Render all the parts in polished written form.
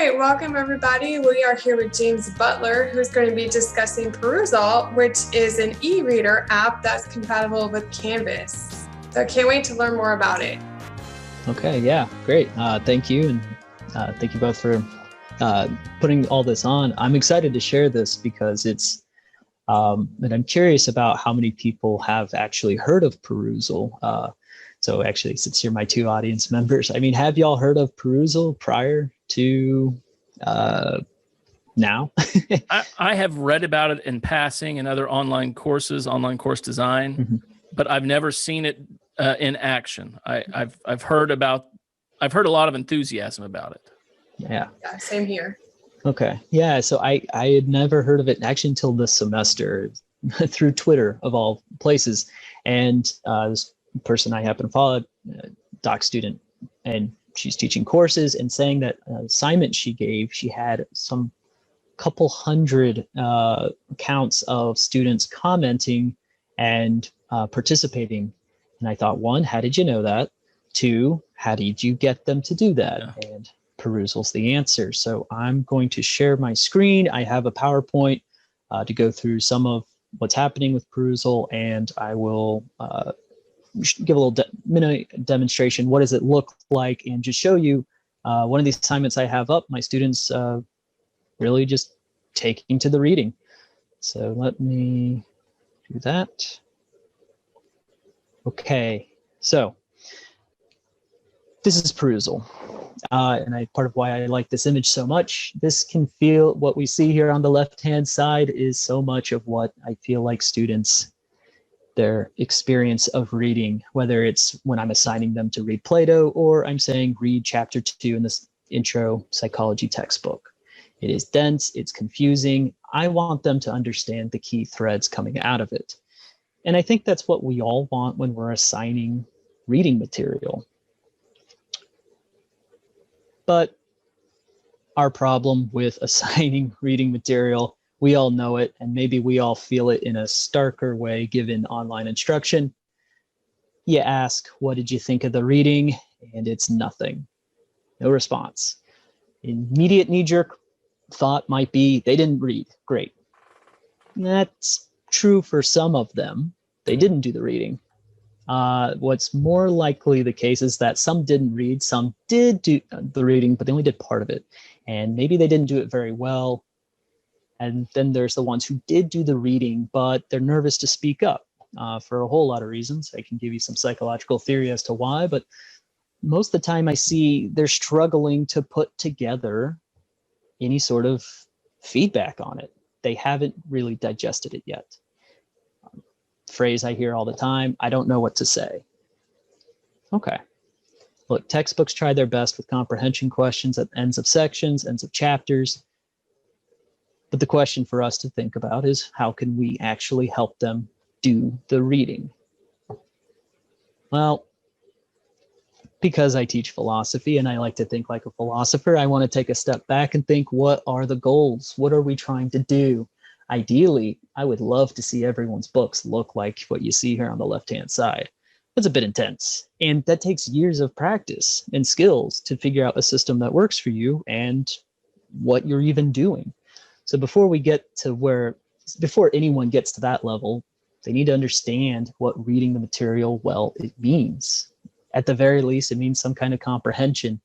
right, welcome everybody. We are here with James Butler, who's going to be discussing Perusall, which is an e-reader app that's compatible with Canvas. So I can't wait to learn more about it. Okay, yeah, great. Thank you, and thank you both for putting all this on. I'm excited to share this because it's, and I'm curious about how many people have actually heard of Perusall. So actually, since you're my two audience members, I mean, have y'all heard of Perusall prior to now? I have read about it in passing in other online courses, online course design, but I've never seen it in action. I've heard a lot of enthusiasm about it. Yeah, same here. Okay. Yeah. So I had never heard of it actually until this semester through Twitter of all places. And this person I happen to follow, doc student, and she's teaching courses and saying that assignment she gave, she had some couple hundred accounts of students commenting and participating. And I thought, one, how did you know that? Two, how did you get them to do that? Yeah. And Perusall's the answer. So I'm going to share my screen. I have a PowerPoint to go through some of what's happening with Perusall, and I will give a little mini demonstration. What does it look like? And just show you one of these assignments I have up. My students really just taking to the reading. So let me do that. Okay, so this is Perusall. And part of why I like this image so much, this can feel, what we see here on the left-hand side is so much of what I feel like students, their experience of reading, whether it's when I'm assigning them to read Plato or I'm saying read chapter 2 in this intro psychology textbook. It is dense, it's confusing. I want them to understand the key threads coming out of it. And I think that's what we all want when we're assigning reading material. But our problem with assigning reading material, we all know it, and maybe we all feel it in a starker way given online instruction. You ask, what did you think of the reading? And it's nothing. No response. Immediate knee-jerk thought might be, they didn't read. Great. That's true for some of them. They didn't do the reading. What's more likely the case is that some didn't read, some did do the reading, but they only did part of it. And maybe they didn't do it very well. And then there's the ones who did do the reading, but they're nervous to speak up for a whole lot of reasons. I can give you some psychological theory as to why, but most of the time I see they're struggling to put together any sort of feedback on it. They haven't really digested it yet. Phrase I hear all the time, I don't know what to say. Okay. Look, textbooks try their best with comprehension questions at ends of sections, ends of chapters. But the question for us to think about is, how can we actually help them do the reading? Well, because I teach philosophy and I like to think like a philosopher, I want to take a step back and think, what are the goals? What are we trying to do? Ideally, I would love to see everyone's books look like what you see here on the left-hand side. That's a bit intense, and that takes years of practice and skills to figure out a system that works for you and what you're even doing. So before anyone gets to that level, they need to understand what reading the material well it means. At the very least, it means some kind of comprehension,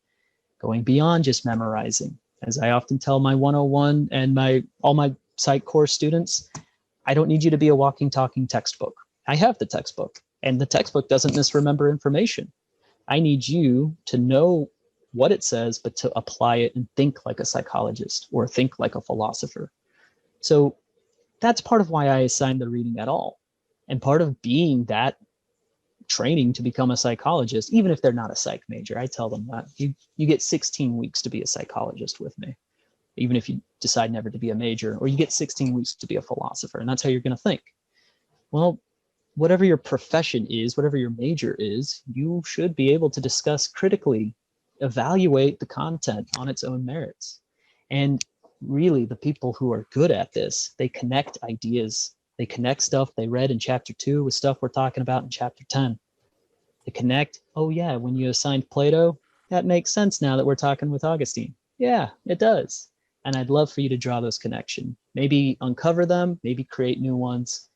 going beyond just memorizing. As I often tell my 101 and all my psych course students, I don't need you to be a walking, talking textbook. I have the textbook, and the textbook doesn't misremember information. I need you to know what it says, but to apply it and think like a psychologist or think like a philosopher. So that's part of why I assign the reading at all. And part of being that training to become a psychologist, even if they're not a psych major, I tell them that you get 16 weeks to be a psychologist with me. Even if you decide never to be a major, or you get 16 weeks to be a philosopher, and that's how you're going to think. Well, whatever your profession is, whatever your major is, you should be able to discuss critically, evaluate the content on its own merits. And really, the people who are good at this, they connect ideas. They connect stuff they read in chapter 2 with stuff we're talking about in chapter 10. They connect, oh yeah, when you assigned Plato, that makes sense now that we're talking with Augustine. Yeah, it does. And I'd love for you to draw those connections. Maybe uncover them, maybe create new ones.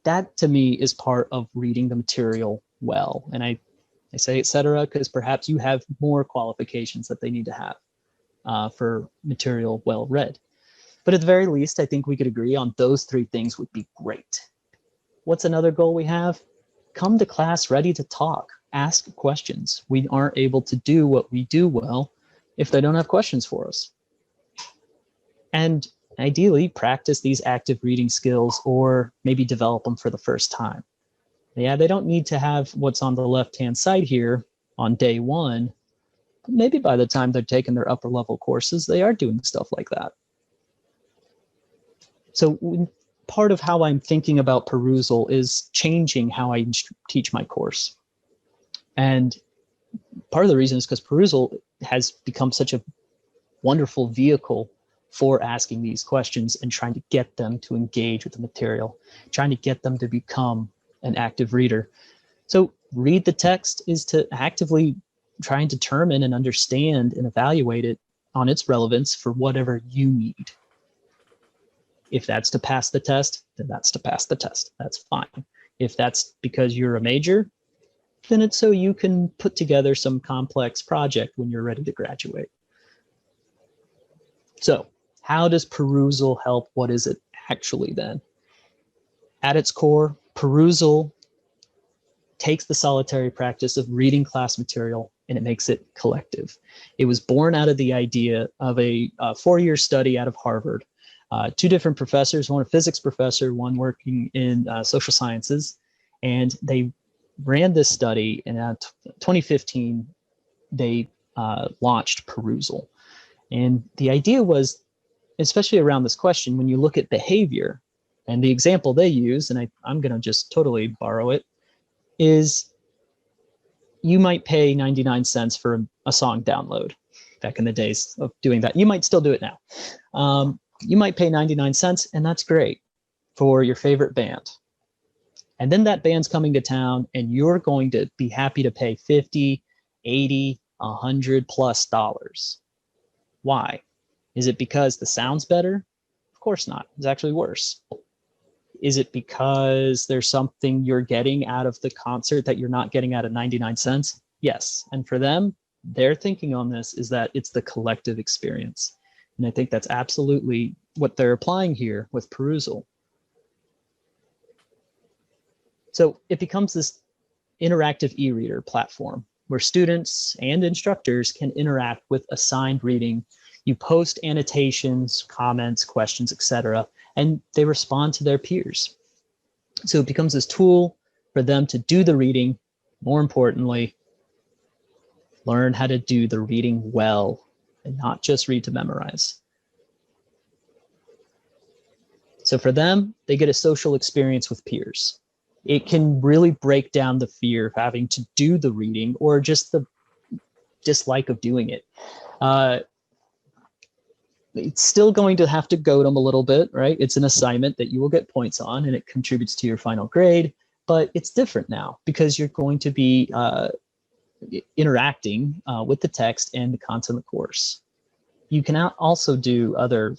That to me is part of reading the material well. And I say et cetera because perhaps you have more qualifications that they need to have for material well read. But at the very least, I think we could agree on those three things would be great. What's another goal we have? Come to class ready to talk, ask questions. We aren't able to do what we do well if they don't have questions for us. And ideally, practice these active reading skills or maybe develop them for the first time. Yeah, they don't need to have what's on the left-hand side here on day one. But maybe by the time they're taking their upper level courses, they are doing stuff like that. So part of how I'm thinking about Perusall is changing how I teach my course. And part of the reason is because Perusall has become such a wonderful vehicle for asking these questions and trying to get them to engage with the material, trying to get them to become an active reader. So read the text is to actively try and determine and understand and evaluate it on its relevance for whatever you need. If that's to pass the test, then that's to pass the test. That's fine. If that's because you're a major, then it's so you can put together some complex project when you're ready to graduate. So how does Perusall help? What is it actually then? At its core, Perusall takes the solitary practice of reading class material and it makes it collective. It was born out of the idea of a 4-year study out of Harvard. Two different professors, one a physics professor, one working in social sciences, and they ran this study. And in 2015, they launched Perusall. And the idea was, especially around this question, when you look at behavior, and the example they use, and I'm going to just totally borrow it, is you might pay 99 cents for a song download back in the days of doing that. You might still do it now. You might pay 99 cents, and that's great for your favorite band. And then that band's coming to town, and you're going to be happy to pay 50, 80, 100 plus dollars. Why? Is it because the sound's better? Of course not. It's actually worse. Is it because there's something you're getting out of the concert that you're not getting out of 99 cents? Yes. And for them, their thinking on this is that it's the collective experience. And I think that's absolutely what they're applying here with Perusall. So it becomes this interactive e-reader platform where students and instructors can interact with assigned reading. You post annotations, comments, questions, etc., and they respond to their peers. So it becomes this tool for them to do the reading. More importantly, learn how to do the reading well and not just read to memorize. So for them, they get a social experience with peers. It can really break down the fear of having to do the reading or just the dislike of doing it. It's still going to have to goad them a little bit, right? It's an assignment that you will get points on and it contributes to your final grade, but it's different now because you're going to be interacting with the text and the content of the course. You can also do other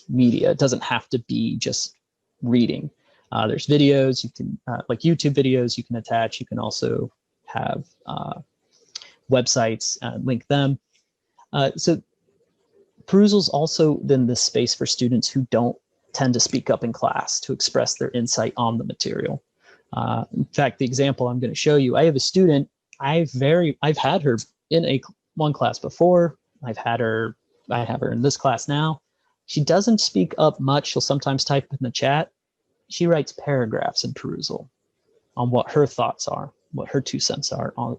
media. It doesn't have to be just reading. There's videos, you can like YouTube videos you can attach. You can also have websites, link them. So Perusall is also then the space for students who don't tend to speak up in class to express their insight on the material. In fact, the example I'm going to show you, I have a student, I've had her in one class before. I have her in this class now. She doesn't speak up much. She'll sometimes type in the chat. She writes paragraphs in Perusall on what her thoughts are, what her 2 cents are on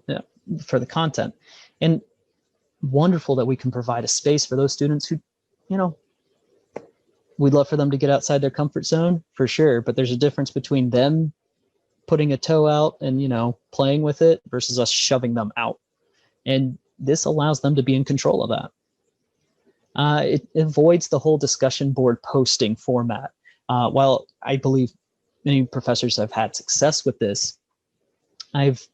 for the content. And wonderful that we can provide a space for those students who, we'd love for them to get outside their comfort zone for sure, but there's a difference between them putting a toe out and, playing with it versus us shoving them out. And this allows them to be in control of that. It avoids the whole discussion board posting format. While I believe many professors have had success with this, I've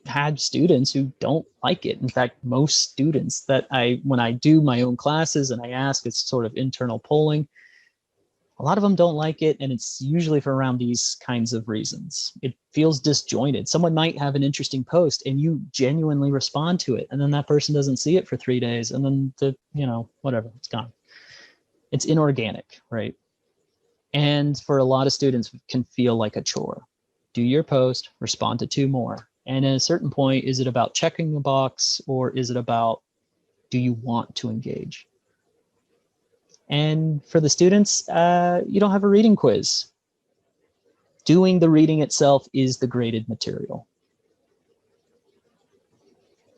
had students who don't like it. In fact, most students that when I do my own classes and I ask, it's sort of internal polling, a lot of them don't like it, and it's usually for around these kinds of reasons. It feels disjointed. Someone might have an interesting post and you genuinely respond to it, and then that person doesn't see it for 3 days, and then whatever, it's gone. It's inorganic, right? And for a lot of students, it can feel like a chore. Do your post, respond to 2 more. And at a certain point, is it about checking the box, or is it about, do you want to engage? And for the students, you don't have a reading quiz. Doing the reading itself is the graded material.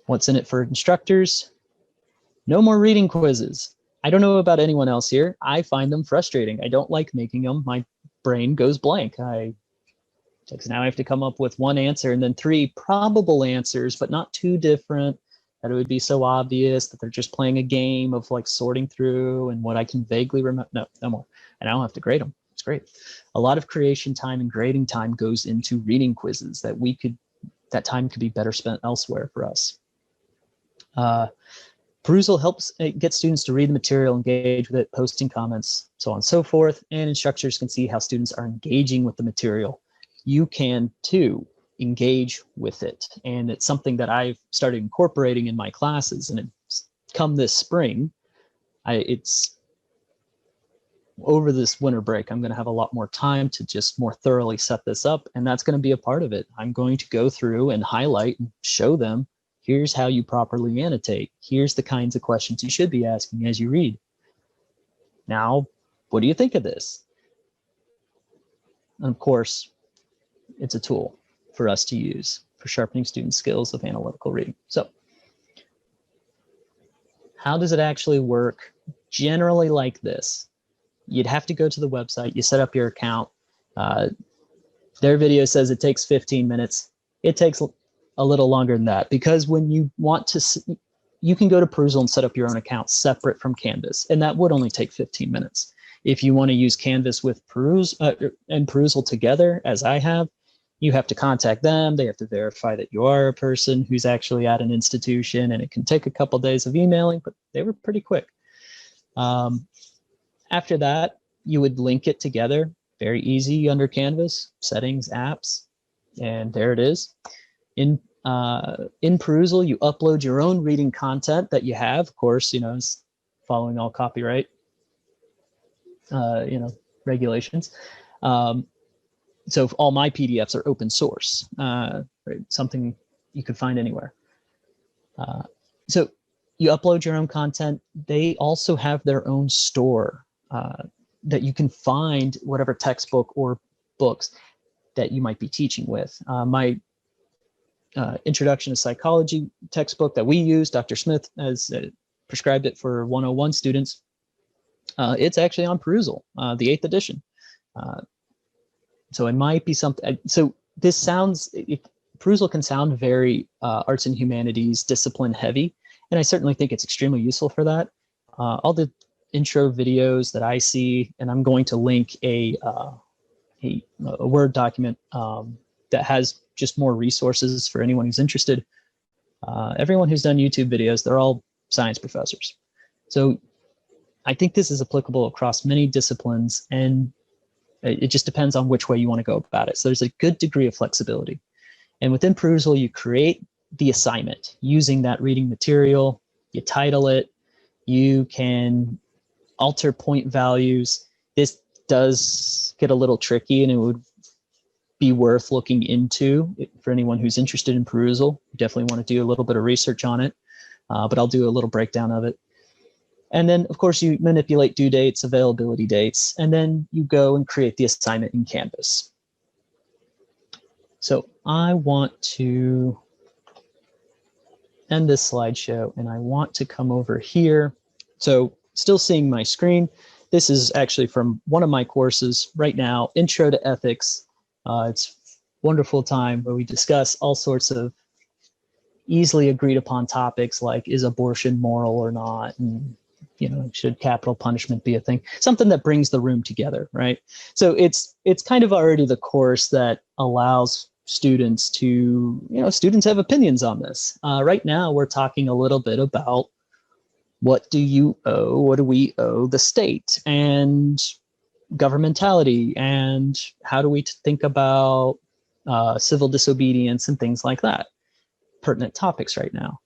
What's in it for instructors? No more reading quizzes. I don't know about anyone else here. I find them frustrating. I don't like making them. My brain goes blank. Now I have to come up with 1 answer and then 3 probable answers, but not too different that it would be so obvious that they're just playing a game of like sorting through and what I can vaguely remember. No more. And I don't have to grade them. It's great. A lot of creation time and grading time goes into reading quizzes that time could be better spent elsewhere for us. Perusall helps get students to read the material, engage with it, posting comments, so on and so forth, and instructors can see how students are engaging with the material. You can too engage with it, and it's something that I've started incorporating in my classes, and it's come this spring. It's over this winter break, I'm going to have a lot more time to just more thoroughly set this up, and that's going to be a part of it. I'm going to go through and highlight and show them, here's how you properly annotate. Here's the kinds of questions you should be asking as you read. Now, what do you think of this? And of course, it's a tool for us to use for sharpening student skills of analytical reading. So how does it actually work? Generally like this. You'd have to go to the website, you set up your account. Their video says it takes 15 minutes. It takes a little longer than that, because when you want to, you can go to Perusall and set up your own account separate from Canvas, and that would only take 15 minutes. If you want to use Canvas with Perusall together, as I have, you have to contact them. They have to verify that you are a person who's actually at an institution, and it can take a couple days of emailing, but they were pretty quick. After that, you would link it together. Very easy under Canvas, settings, apps, and there it is. In Perusall, you upload your own reading content that you have, of course, it's following all copyright, regulations. So all my PDFs are open source, right? Something you could find anywhere. So you upload your own content. They also have their own store that you can find whatever textbook or books that you might be teaching with. My Introduction to Psychology textbook that we use, Dr. Smith has prescribed it for 101 students. It's actually on Perusall, the 8th edition. So it might be something. So this Perusall can sound very arts and humanities discipline heavy, and I certainly think it's extremely useful for that. All the intro videos that I see, and I'm going to link a Word document that has just more resources for anyone who's interested. Everyone who's done YouTube videos, they're all science professors. So I think this is applicable across many disciplines, and it just depends on which way you want to go about it. So there's a good degree of flexibility. And within Perusall, you create the assignment using that reading material, you title it, you can alter point values. This does get a little tricky, and it would be worth looking into for anyone who's interested in Perusall. You definitely want to do a little bit of research on it, but I'll do a little breakdown of it. And then, of course, you manipulate due dates, availability dates, and then you go and create the assignment in Canvas. So I want to end this slideshow, and I want to come over here. So still seeing my screen. This is actually from one of my courses right now, Intro to Ethics. It's a wonderful time where we discuss all sorts of easily agreed upon topics like, is abortion moral or not? And should capital punishment be a thing? Something that brings the room together, right? So it's kind of already the course that allows students students have opinions on this. Right now, we're talking a little bit about what do we owe the state, and governmentality, and how do we think about civil disobedience and things like that. Pertinent topics right now.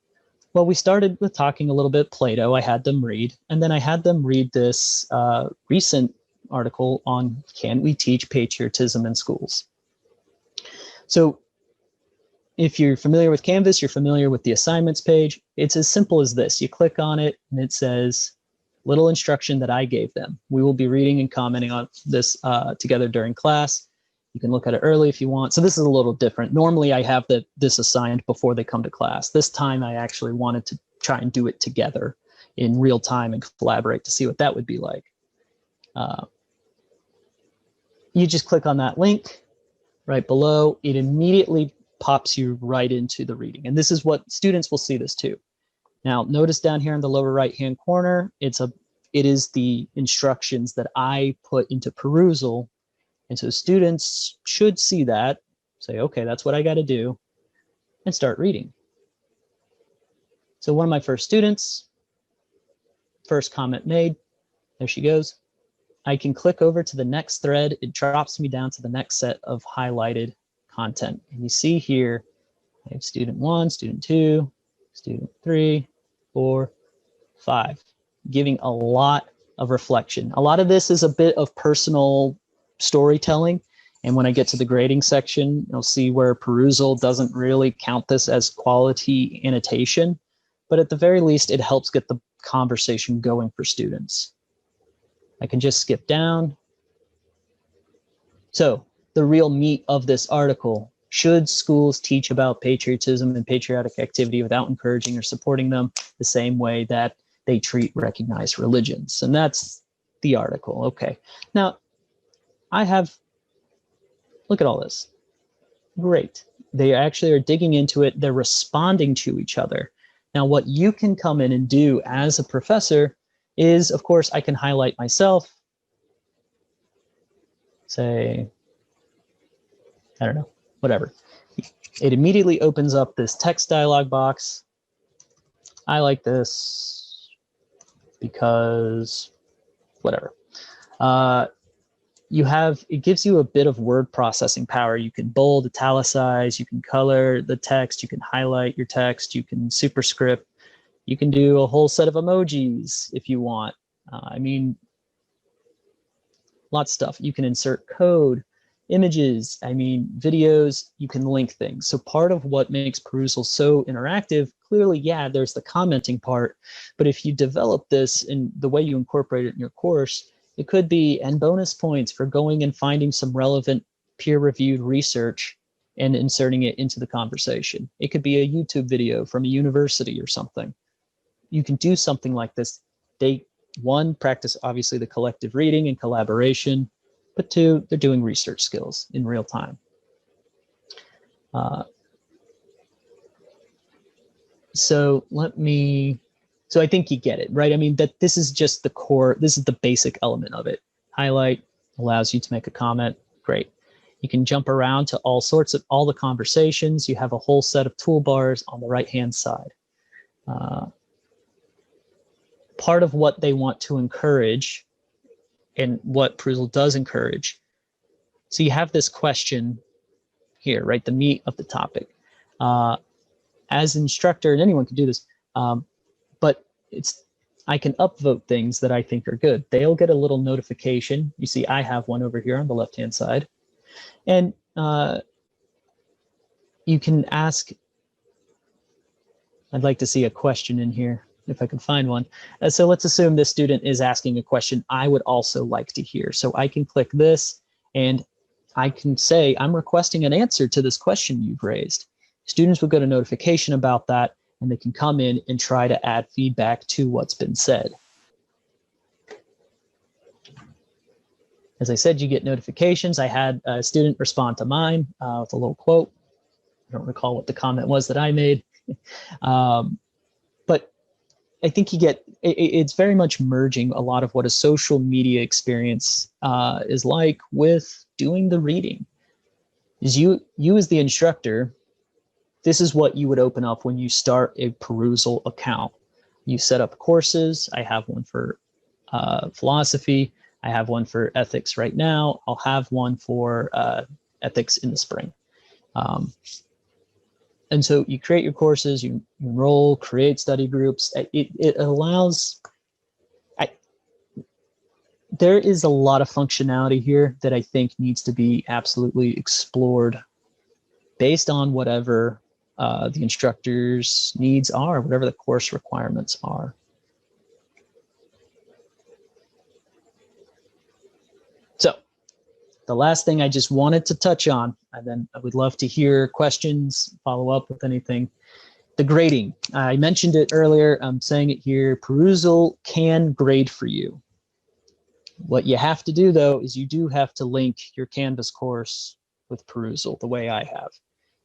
Well, we started with talking a little bit Plato. I had them read, and then I had them read this recent article on can we teach patriotism in schools. So if you're familiar with Canvas, you're familiar with the assignments page. It's as simple as this. You click on it and it says, little instruction that I gave them. We will be reading and commenting on this together during class. You can look at it early if you want. So this is a little different. Normally I have this assigned before they come to class. This time I actually wanted to try and do it together in real time and collaborate to see what that would be like. You just click on that link right below. It immediately pops you right into the reading. And this is what students will see this too. Now, notice down here in the lower right-hand corner, it is the instructions that I put into Perusall. And so students should see that, say, okay, that's what I got to do, and start reading. So one of my first students, first comment made, there she goes. I can click over to the next thread. It drops me down to the next set of highlighted content. And you see here, I have student 1, student 2, student 3, 4, 5, giving a lot of reflection. A lot of this is a bit of personal storytelling. And when I get to the grading section, you'll see where Perusall doesn't really count this as quality annotation, but at the very least, it helps get the conversation going for students. I can just skip down. So the real meat of this article: should schools teach about patriotism and patriotic activity without encouraging or supporting them the same way that they treat recognized religions? And that's the article. Okay. Now, look at all this. Great. They actually are digging into it. They're responding to each other. Now, what you can come in and do as a professor is, of course, I can highlight myself. Say, I don't know, whatever. It immediately opens up this text dialog box. I like this because whatever. It gives you a bit of word processing power. You can bold, italicize, you can color the text, you can highlight your text, you can superscript, you can do a whole set of emojis if you want. Lots of stuff. You can insert code, images, videos, you can link things. So part of what makes Perusall so interactive, clearly, yeah, there's the commenting part, but if you develop this in the way you incorporate it in your course, it could be, and bonus points for going and finding some relevant peer-reviewed research and inserting it into the conversation. It could be a YouTube video from a university or something. You can do something like this. They, one, practice obviously the collective reading and collaboration, but two, they're doing research skills in real time. So I think you get it, right? That this is just the core, this is the basic element of it. Highlight allows you to make a comment, great. You can jump around to all the conversations. You have a whole set of toolbars on the right-hand side. Part of what they want to encourage and what Perusall does encourage. So you have this question here, right? The meat of the topic. As an instructor, and anyone can do this, but I can upvote things that I think are good. They'll get a little notification. You see, I have one over here on the left-hand side. And you can ask, I'd like to see a question in here, if I can find one. So let's assume this student is asking a question I would also like to hear. So I can click this and I can say, I'm requesting an answer to this question you've raised. Students will get a notification about that, and they can come in and try to add feedback to what's been said. As I said, you get notifications. I had a student respond to mine with a little quote. I don't recall what the comment was that I made. But I think it's very much merging a lot of what a social media experience is like with doing the reading. is you as the instructor, this is what you would open up when you start a Perusall account. You set up courses. I have one for philosophy. I have one for ethics right now. I'll have one for ethics in the spring. And so you create your courses, you enroll, create study groups. It allows, there is a lot of functionality here that I think needs to be absolutely explored based on whatever the instructor's needs are, whatever the course requirements are. So the last thing I just wanted to touch on, and then I would love to hear questions, follow up with anything. The grading, I mentioned it earlier, I'm saying it here, Perusall can grade for you. What you have to do though, is you do have to link your Canvas course with Perusall the way I have.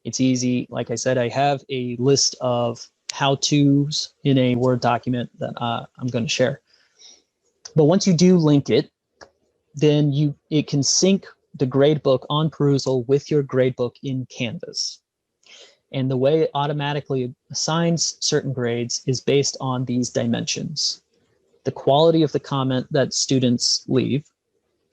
It's easy. Like I said, I have a list of how-tos in a Word document that I'm going to share. But once you do link it, then it can sync the gradebook on Perusall with your gradebook in Canvas. And the way it automatically assigns certain grades is based on these dimensions. The quality of the comment that students leave,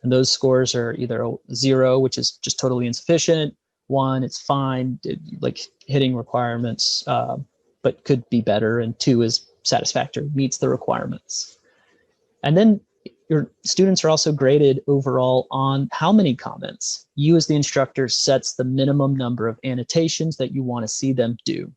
and those scores are either 0, which is just totally insufficient, 1, it's fine, like hitting requirements, but could be better, and 2 is satisfactory, meets the requirements. And then your students are also graded overall on how many comments. You as the instructor sets the minimum number of annotations that you want to see them do.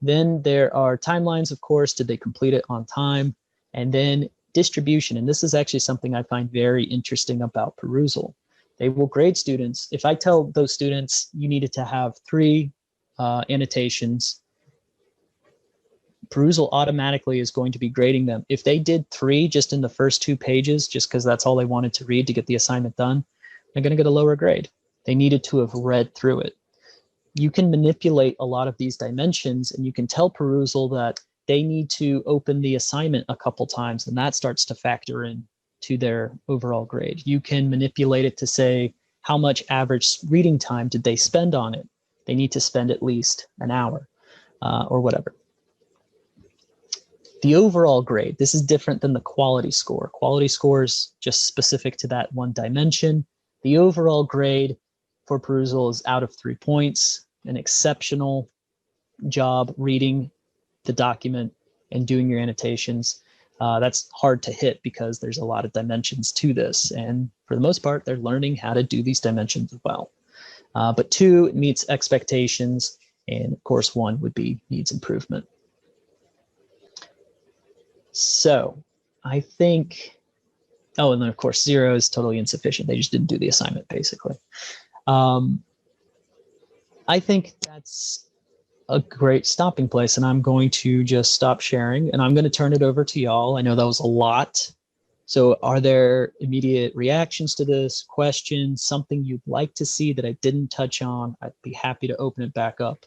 Then there are timelines, of course, did they complete it on time? And then distribution, and this is actually something I find very interesting about Perusall. They will grade students. If I tell those students you needed to have 3 annotations, Perusall automatically is going to be grading them. If they did 3 just in the first 2 pages, just because that's all they wanted to read to get the assignment done, they're going to get a lower grade. They needed to have read through it. You can manipulate a lot of these dimensions, and you can tell Perusall that they need to open the assignment a couple times, and that starts to factor in to their overall grade. You can manipulate it to say how much average reading time did they spend on it. They need to spend at least an hour or whatever. The overall grade, this is different than the quality score. Quality score is just specific to that one dimension. The overall grade for Perusall is out of 3 points, an exceptional job reading the document and doing your annotations. That's hard to hit because there's a lot of dimensions to this. And for the most part, they're learning how to do these dimensions well. But 2, it meets expectations. And of course, 1 would be needs improvement. So I think, oh, and then of course 0 is totally insufficient. They just didn't do the assignment basically. I think that's a great stopping place, and I'm going to just stop sharing and I'm going to turn it over to y'all. I know that was a lot. So are there immediate reactions to this, questions, something you'd like to see that I didn't touch on? I'd be happy to open it back up.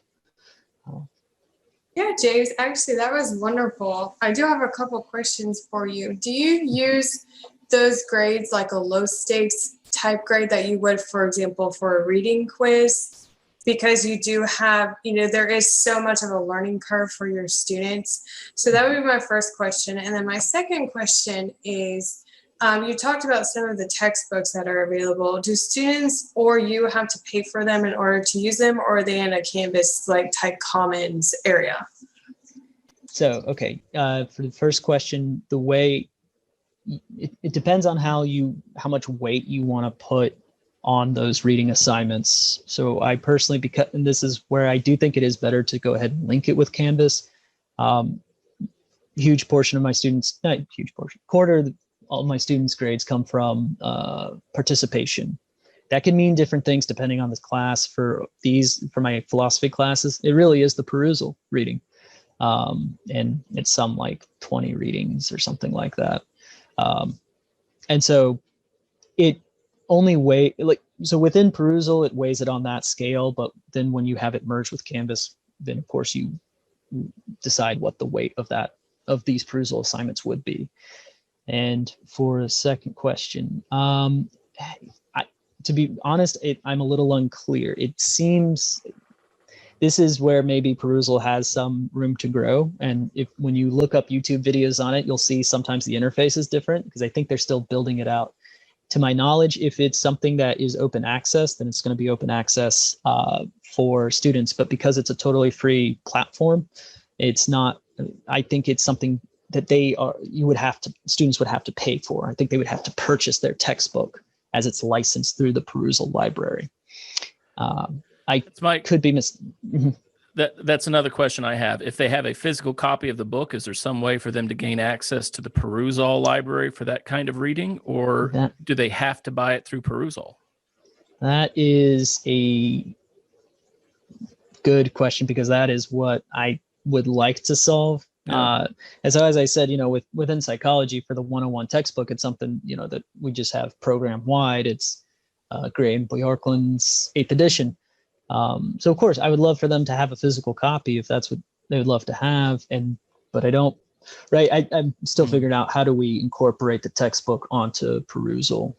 Yeah, James, actually, that was wonderful. I do have a couple questions for you. Do you use those grades like a low stakes type grade that you would, for example, for a reading quiz? Because you do have, there is so much of a learning curve for your students. So that would be my first question. And then my second question is, you talked about some of the textbooks that are available. Do students or you have to pay for them in order to use them, or are they in a Canvas like type commons area? So, okay, for the first question, the way, it depends on how much weight you want to put on those reading assignments. So I personally, and this is where I do think it is better to go ahead and link it with Canvas. Huge portion of my students, not huge portion, quarter of all my students' grades come from participation. That can mean different things depending on the class. For my philosophy classes, it really is the Perusall reading. And it's some like 20 readings or something like that. And so it only so within Perusall, it weighs it on that scale, but then when you have it merged with Canvas, then of course you decide what the weight of these Perusall assignments would be. And for a second question, to be honest, I'm a little unclear. It seems this is where maybe Perusall has some room to grow. And when you look up YouTube videos on it, you'll see sometimes the interface is different because I think they're still building it out. To my knowledge, if it's something that is open access, then it's going to be open access for students. But because it's a totally free platform, it's not. I think it's something that students would have to pay for. I think they would have to purchase their textbook as it's licensed through the Perusall library. Could be That's another question I have. If they have a physical copy of the book, is there some way for them to gain access to the Perusall library for that kind of reading, or do they have to buy it through Perusall? That is a good question, because that is what I would like to solve. Yeah. As I said, within psychology for the 101 textbook, it's something, that we just have program wide. It's Gray and Bjorklund's 8th edition. So of course I would love for them to have a physical copy if that's what they would love to have. But I don't, right. I'm still figuring out, how do we incorporate the textbook onto Perusall?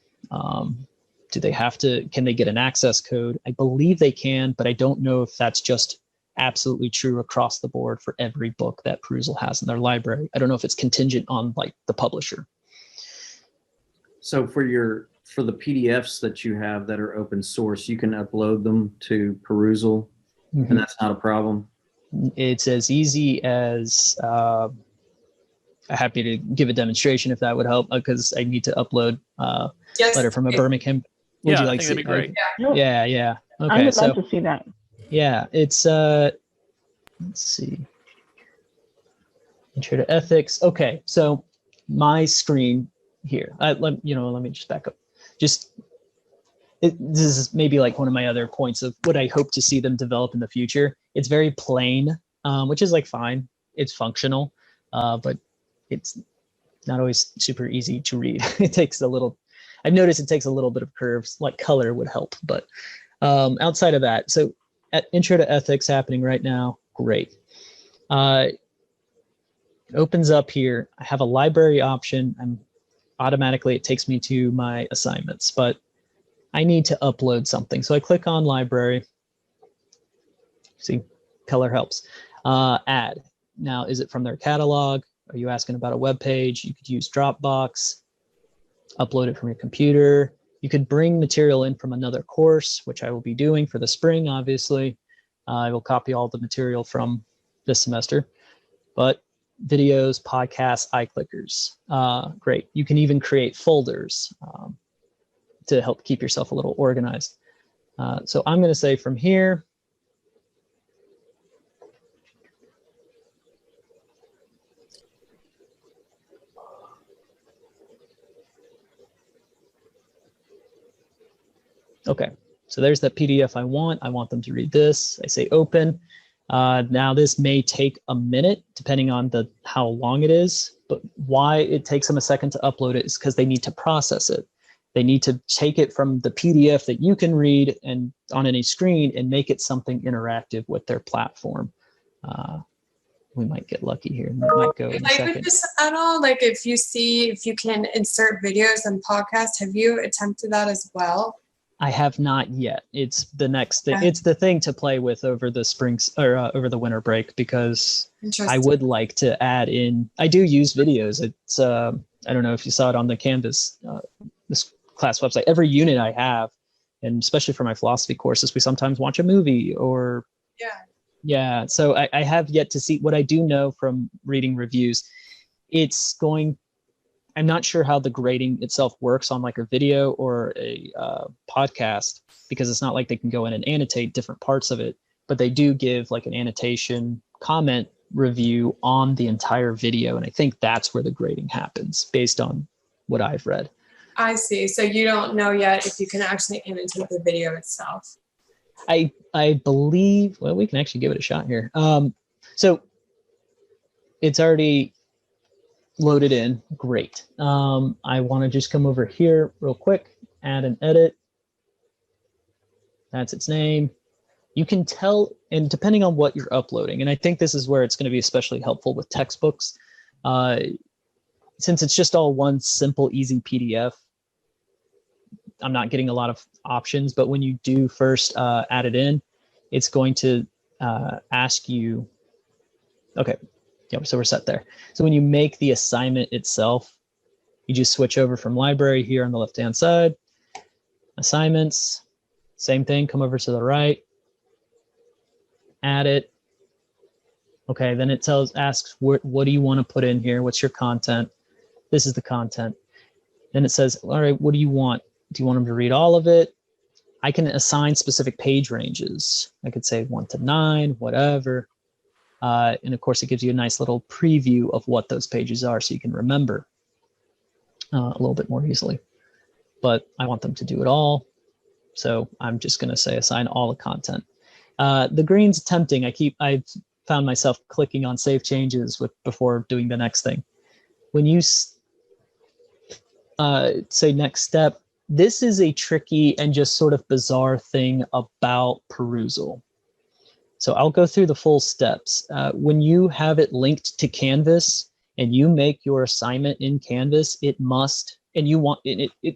Do they can they get an access code? I believe they can, but I don't know if that's just absolutely true across the board for every book that Perusall has in their library. I don't know if it's contingent on the publisher. So for the PDFs that you have that are open source, you can upload them to Perusall, and that's not a problem. It's as easy as happy to give a demonstration if that would help, because I need to upload a letter from a Birmingham. Would you like to see? That'd be great. Yeah. Okay, I would like to see that. Yeah, it's let's see. Intro to ethics. Okay, so my screen here. Let me just back up. This is maybe one of my other points of what I hope to see them develop in the future. It's very plain, which is fine. It's functional, but it's not always super easy to read. I've noticed it takes a little bit of curves, color would help. But outside of that, so at Intro to Ethics happening right now, great. It opens up here. I have a library option. Automatically it takes me to my assignments, but I need to upload something. So I click on library. See, color helps. Add. Now, is it from their catalog? Are you asking about a web page? You could use Dropbox, upload it from your computer. You could bring material in from another course, which I will be doing for the spring, obviously. I will copy all the material from this semester, but videos, podcasts, iClickers. Great. You can even create folders to help keep yourself a little organized. So I'm going to say from here, okay, so there's that PDF I want. I want them to read this. I say open. Now this may take a minute depending on how long it is, but why it takes them a second to upload it is because they need to process it. They need to take it from the PDF that you can read and on any screen and make it something interactive with their platform. We might get lucky here. It might go in a second. With this at all, if you can insert videos and podcasts, have you attempted that as well? I have not yet. It's the next thing. It's the thing to play with over the over the winter break, because I would like to add in. I do use videos. It's I don't know if you saw it on the Canvas, this class website. Every unit I have, and especially for my philosophy courses, we sometimes watch a movie or yeah. So I have yet to see. What I do know from reading reviews, I'm not sure how the grading itself works on a video or a podcast, because it's not like they can go in and annotate different parts of it, but they do give an annotation comment review on the entire video. And I think that's where the grading happens based on what I've read. I see. So you don't know yet if you can actually annotate the video itself. I believe, well, we can actually give it a shot here. So it's already loaded in. Great. I want to just come over here real quick, add an edit. That's its name. You can tell, and depending on what you're uploading, and I think this is where it's going to be especially helpful with textbooks, since it's just all one simple, easy PDF, I'm not getting a lot of options, but when you do first add it in, it's going to ask you, okay, yep, so we're set there. So when you make the assignment itself, you just switch over from library here on the left-hand side, assignments, same thing, come over to the right, add it. Okay, then it asks, what do you want to put in here? What's your content? This is the content. Then it says, all right, what do you want? Do you want them to read all of it? I can assign specific page ranges. I could say 1 to 9, whatever. And of course, it gives you a nice little preview of what those pages are so you can remember a little bit more easily. But I want them to do it all. So I'm just going to say assign all the content. The green's tempting. I've found myself clicking on save changes before doing the next thing. When you say next step, this is a tricky and just sort of bizarre thing about Perusall. So I'll go through the full steps. When you have it linked to Canvas and you make your assignment in Canvas, it must, and you want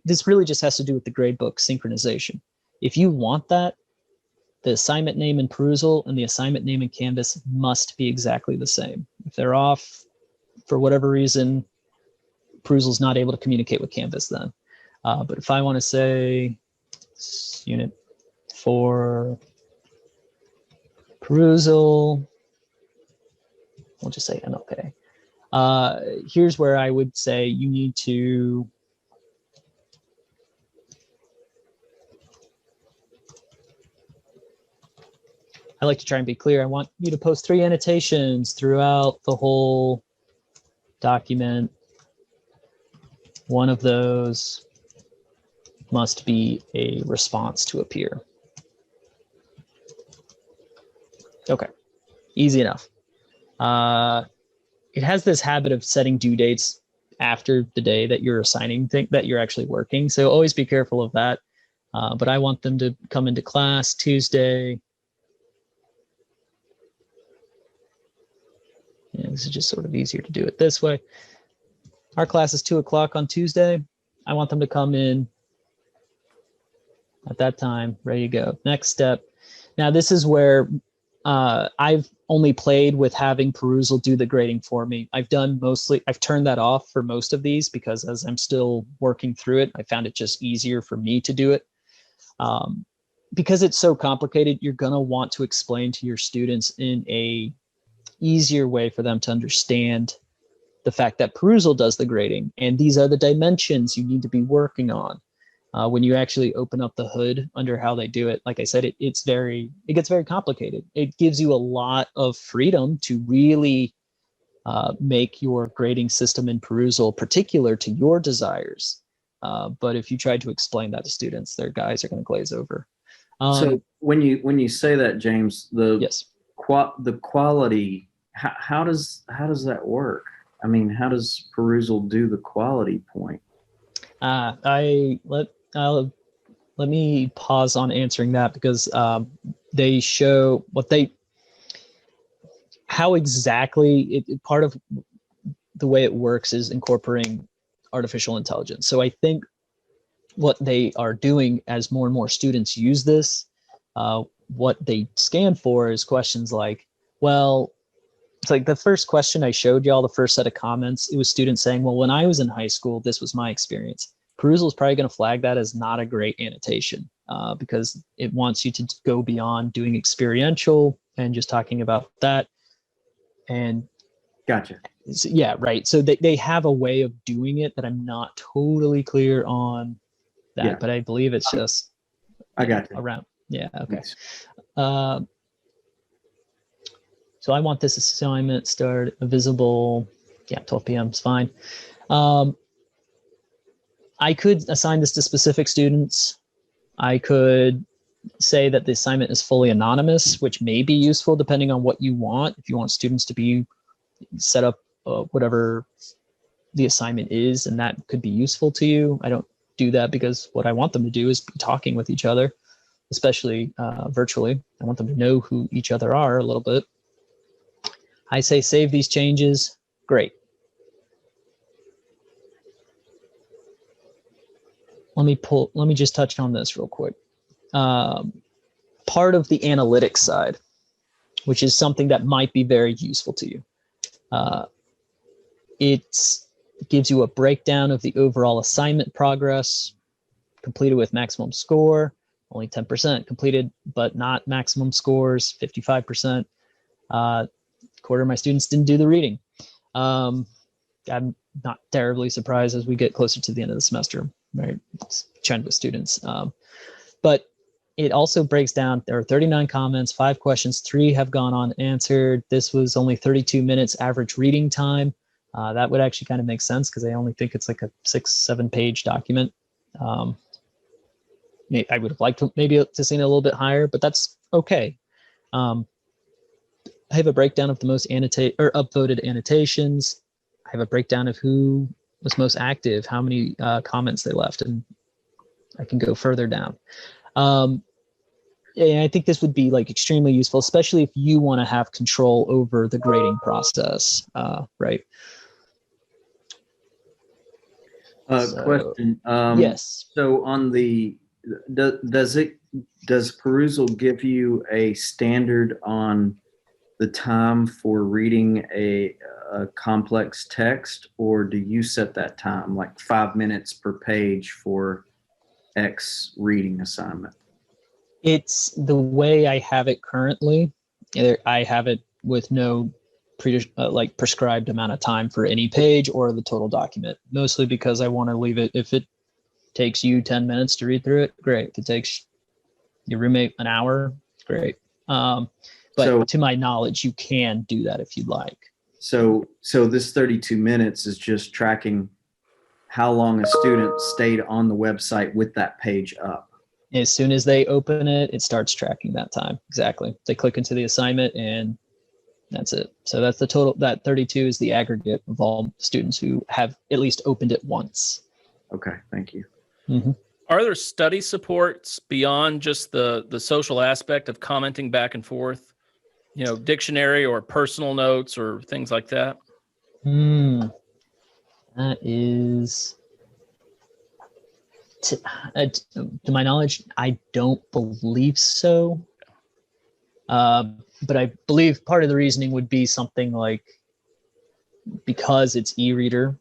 this really just has to do with the gradebook synchronization. If you want that, the assignment name in Perusall and the assignment name in Canvas must be exactly the same. If they're off for whatever reason, Perusall's not able to communicate with Canvas then. But if I want to say unit 4 Perusall, we'll just say NLK. Here's where I would say you need to I like to try and be clear. I want you to post 3 annotations throughout the whole document. One of those must be a response to appear. Okay, easy enough. It has this habit of setting due dates after the day that you're assigning that you're actually working. So always be careful of that. But I want them to come into class Tuesday. Yeah, this is just sort of easier to do it this way. Our class is 2 o'clock on Tuesday. I want them to come in at that time, ready to go. Next step. Now this is where I've only played with having Perusall do the grading for me. I've turned that off for most of these because as I'm still working through it, I found it just easier for me to do it. Because it's so complicated, you're gonna want to explain to your students in a easier way for them to understand the fact that Perusall does the grading and these are the dimensions you need to be working on. When you actually open up the hood under how they do it, like I said, it gets very complicated. It gives you a lot of freedom to really make your grading system in Perusall particular to your desires. But if you try to explain that to students, their guys are going to glaze over. So when you say that, James, yes. The quality, how does that work? I mean, how does Perusall do the quality point? Let me pause on answering that because they show how exactly part of the way it works is incorporating artificial intelligence. So I think what they are doing as more and more students use this, what they scan for is questions like, well, it's like the first question I showed y'all, the first set of comments, it was students saying, well, when I was in high school, this was my experience. Perusall is probably going to flag that as not a great annotation because it wants you to go beyond doing experiential and just talking about that. And gotcha. Yeah, right. So they have a way of doing it that I'm not totally clear on that, yeah. But I believe it's just I got you. Around. Yeah, okay. So I want this assignment start visible. Yeah, 12 p.m. is fine. I could assign this to specific students. I could say that the assignment is fully anonymous, which may be useful depending on what you want. If you want students to be set up whatever the assignment is, and that could be useful to you. I don't do that because what I want them to do is be talking with each other, especially virtually. I want them to know who each other are a little bit. I say save these changes. Great. let me just touch on this real quick. Part of the analytics side, which is something that might be very useful to you. It gives you a breakdown of the overall assignment progress, completed with maximum score, only 10%, completed but not maximum scores, 55%. Quarter of my students didn't do the reading. I'm not terribly surprised as we get closer to the end of the semester, right? It's a trend with students. But it also breaks down, there are 39 comments, 5 questions, 3 have gone unanswered. This was only 32 minutes average reading time. That would actually kind of make sense because I only think it's like a 6-7 page document. I would have liked to maybe to see it a little bit higher, but that's okay. I have a breakdown of the most upvoted annotations. I have a breakdown of who was most active, how many comments they left, and I can go further down. And I think this would be like extremely useful, especially if you want to have control over the grading process, right? Question. Yes. So on the, does Perusall give you a standard on the time for reading a complex text, or do you set that time, like 5 minutes per page for X reading assignment? It's the way I have it currently. I have it with no prescribed amount of time for any page or the total document, mostly because I want to leave it. If it takes you 10 minutes to read through it, great. If it takes your roommate an hour, great. But to my knowledge, you can do that if you'd like. So this 32 minutes is just tracking how long a student stayed on the website with that page up. As soon as they open it, it starts tracking that time. Exactly. They click into the assignment and that's it. So that's the total. That 32 is the aggregate of all students who have at least opened it once. Okay, thank you. Mm-hmm. Are there study supports beyond just the social aspect of commenting back and forth? You know, dictionary or personal notes or things like that? That is, to my knowledge, I don't believe so. But I believe part of the reasoning would be something like, because it's e-reader,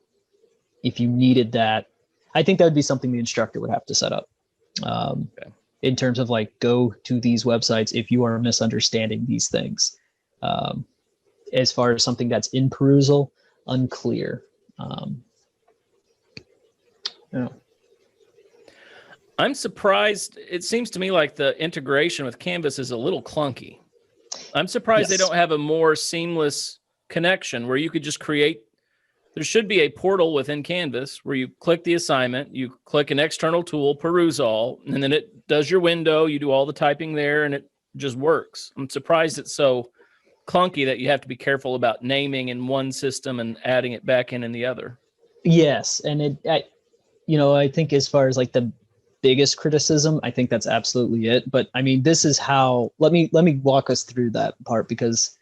if you needed that, I think that would be something the instructor would have to set up. In terms of like, go to these websites if you are misunderstanding these things. As far as something that's in Perusall, unclear. Yeah. I'm surprised. It seems to me like the integration with Canvas is a little clunky. I'm surprised they don't have a more seamless connection where you could just create. There should be a portal within Canvas where you click the assignment, you click an external tool, Perusall, and then it does your window. You do all the typing there, and it just works. I'm surprised it's so clunky that you have to be careful about naming in one system and adding it back in the other. Yes, and I think as far as like the biggest criticism, I think that's absolutely it. But I mean, this is how. Let me walk us through that part because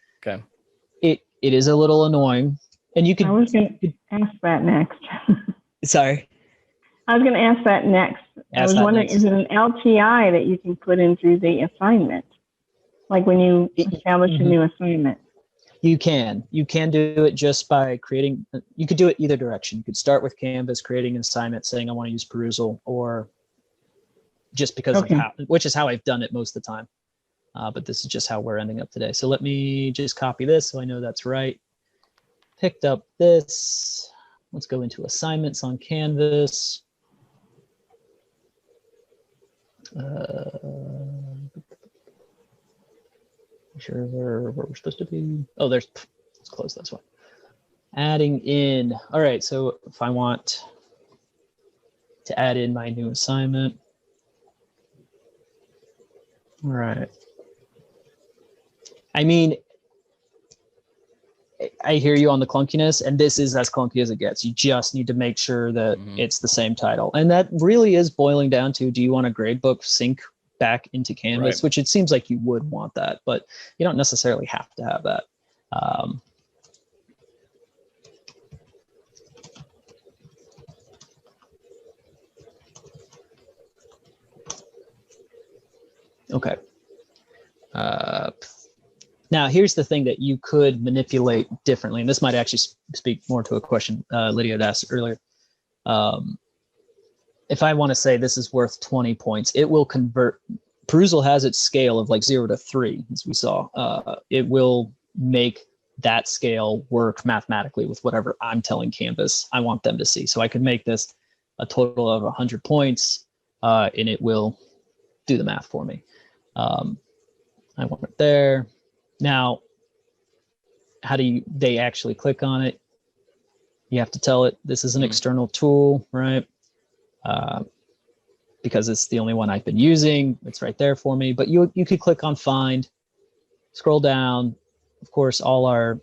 it is a little annoying, and you can. I was going to ask that next. Sorry. I was going to ask that next. I was wondering, is it an LTI that you can put in through the assignment, like when you establish a new assignment? You can do it just by creating. You could do it either direction. You could start with Canvas, creating an assignment, saying I want to use Perusall, or just because of which is how I've done it most of the time. But this is just how we're ending up today. So let me just copy this so I know that's right. Picked up this. Let's go into assignments on Canvas. Sure where we're supposed to be. Oh, let's close this one. Adding in. All right, so if I want to add in my new assignment. All right. I mean, I hear you on the clunkiness, and this is as clunky as it gets. You just need to make sure that it's the same title. And that really is boiling down to, do you want a gradebook sync back into Canvas, which it seems like you would want that, but you don't necessarily have to have that. Okay. Now, here's the thing that you could manipulate differently, and this might actually speak more to a question Lydia had asked earlier. If I want to say this is worth 20 points, it will convert. Perusall has its scale of like 0 to 3, as we saw. It will make that scale work mathematically with whatever I'm telling Canvas I want them to see. So I could make this a total of 100 points, and it will do the math for me. I want it there. Now, how do they actually click on it? You have to tell it this is an external tool, right? Because it's the only one I've been using. It's right there for me. But you could click on find, scroll down. Of course, all our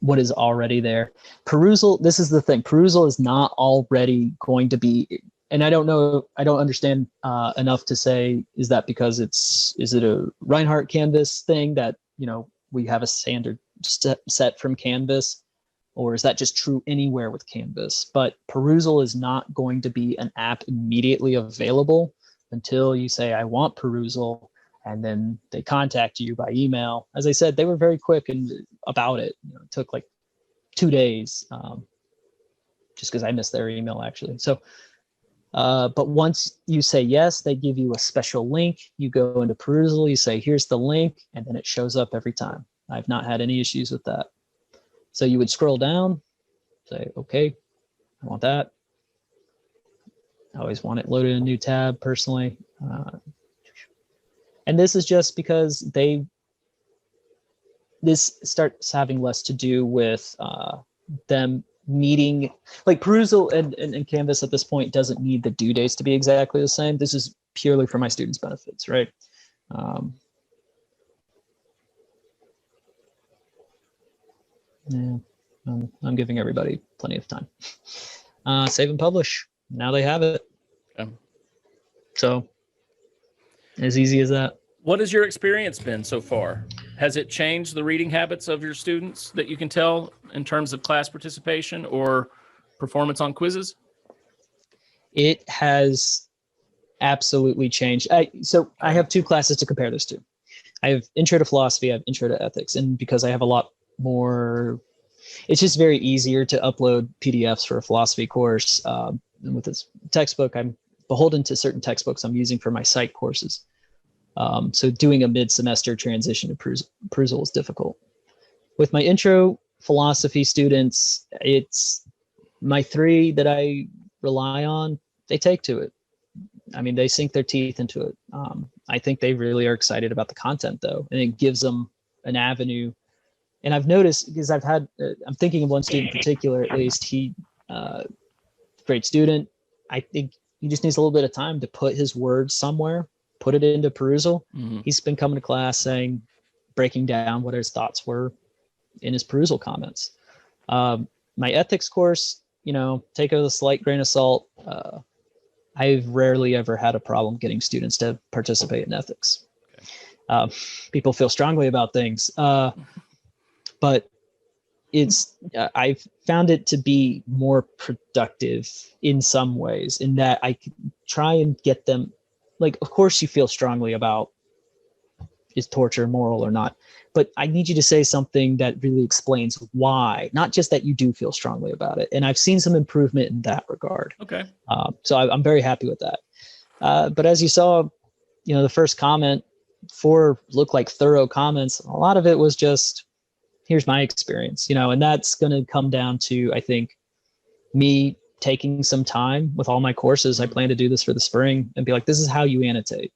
what is already there. Perusall, this is the thing. Perusall is not already going to be, and I don't know, I don't understand enough to say, is that because is it a Reinhardt Canvas thing that, we have a standard set from Canvas, or is that just true anywhere with Canvas? But Perusall is not going to be an app immediately available until you say, I want Perusall, and then they contact you by email. As I said, they were very quick about it. It took like 2 days, just because I missed their email actually. So, but once you say yes, they give you a special link. You go into Perusall, you say, here's the link, and then it shows up every time. I've not had any issues with that. So you would scroll down, say, okay, I want that. I always want it loaded in a new tab personally. And this is just because this starts having less to do with them needing, like Perusall and Canvas at this point doesn't need the due dates to be exactly the same. This is purely for my students' benefits, right? Yeah, I'm giving everybody plenty of time. Save and publish. Now they have it. Okay. So as easy as that. What has your experience been so far? Has it changed the reading habits of your students that you can tell in terms of class participation or performance on quizzes? It has absolutely changed. So I have 2 classes to compare this to. I have Intro to Philosophy, I have Intro to Ethics. And because I have a lot more, it's just very easier to upload PDFs for a philosophy course. And with this textbook, I'm beholden to certain textbooks I'm using for my psych courses. So doing a mid-semester transition to Perusall is difficult. With my Intro Philosophy students, it's my 3 that I rely on, they take to it. I mean, they sink their teeth into it. I think they really are excited about the content, though, and it gives them an avenue. And I've noticed, because I'm thinking of one student in particular, at least, he, great student. I think he just needs a little bit of time to put his words somewhere, put it into Perusall. Mm-hmm. He's been coming to class breaking down what his thoughts were in his Perusall comments. My ethics course, take it with a slight grain of salt. I've rarely ever had a problem getting students to participate in ethics. Okay. People feel strongly about things, but I've found it to be more productive in some ways, in that I can try and get them, like, of course you feel strongly about, is torture moral or not, but I need you to say something that really explains why, not just that you do feel strongly about it. And I've seen some improvement in that regard. Okay. So I'm very happy with that. But as you saw, the first comment, 4 looked like thorough comments. A lot of it was just, here's my experience, and that's going to come down to, I think, me taking some time with all my courses. I plan to do this for the spring and be like, this is how you annotate.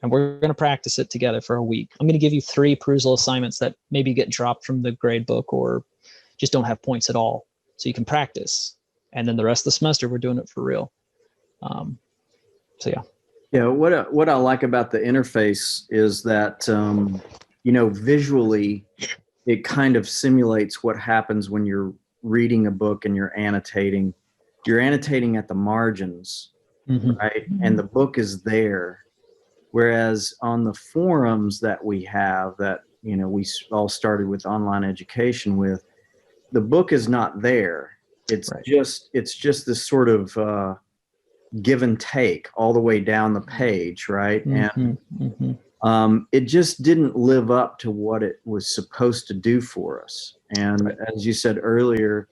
And we're going to practice it together for a week. I'm going to give you 3 Perusall assignments that maybe get dropped from the grade book or just don't have points at all. So you can practice. And then the rest of the semester, we're doing it for real. So yeah. Yeah, what I like about the interface is that, visually, it kind of simulates what happens when you're reading a book and you're annotating. You're annotating at the margins, Mm-hmm. right? And the book is there. Whereas on the forums that we have, that we all started with online education with, the book is not there. It's right. just this sort of give and take all the way down the page, right? And it just didn't live up to what it was supposed to do for us. And as you said earlier,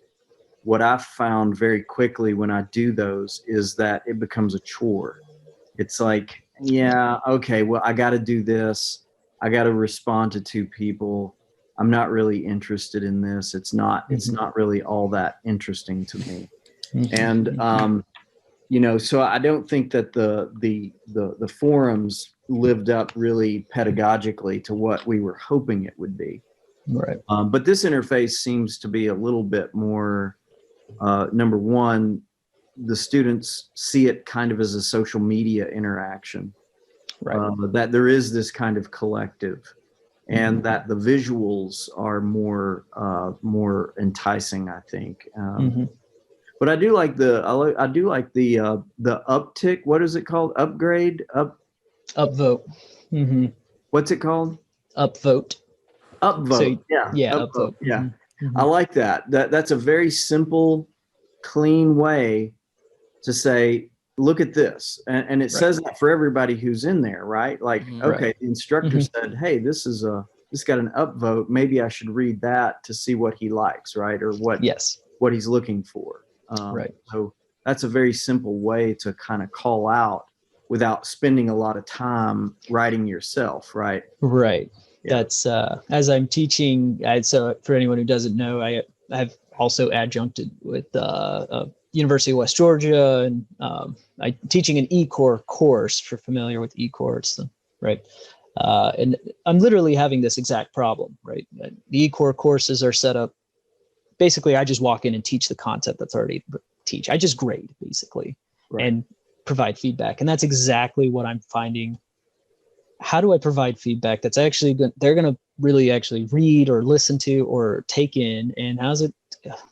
what I found very quickly when I do those is that it becomes a chore. It's like, yeah, okay, well, I got to do this. I got to respond to 2 people. I'm not really interested in this. It's not really all that interesting to me. And, you know, so I don't think that the forums lived up really pedagogically to what we were hoping it would be. Right. But this interface seems to be a little bit more, number one, the students see it kind of as a social media interaction, Right. that there is this kind of collective, and that the visuals are more enticing, I think. But I do like the uptick. What is it called? Upgrade? Upvote. What's it called? Upvote. Upvote. So, yeah. upvote. Yeah. I like that. That's a very simple, clean way to say, look at this. And it says that for everybody who's in there, right? Like, okay, the instructor said, hey, this got an upvote. Maybe I should read that to see what he likes, right? Or what he's looking for. So that's a very simple way to kind of call out without spending a lot of time writing yourself, right? Right. Yeah. That's as I'm teaching. So for anyone who doesn't know, I've also adjuncted with University of West Georgia, and I'm teaching an E-Core course. If you're familiar with E-Core, right? And I'm literally having this exact problem, right? The E-Core courses are set up. Basically, I just walk in and teach the content that's already teach. I just grade basically and provide feedback. And that's exactly what I'm finding. How do I provide feedback that's actually good? They're going to really actually read or listen to or take in. And how's it?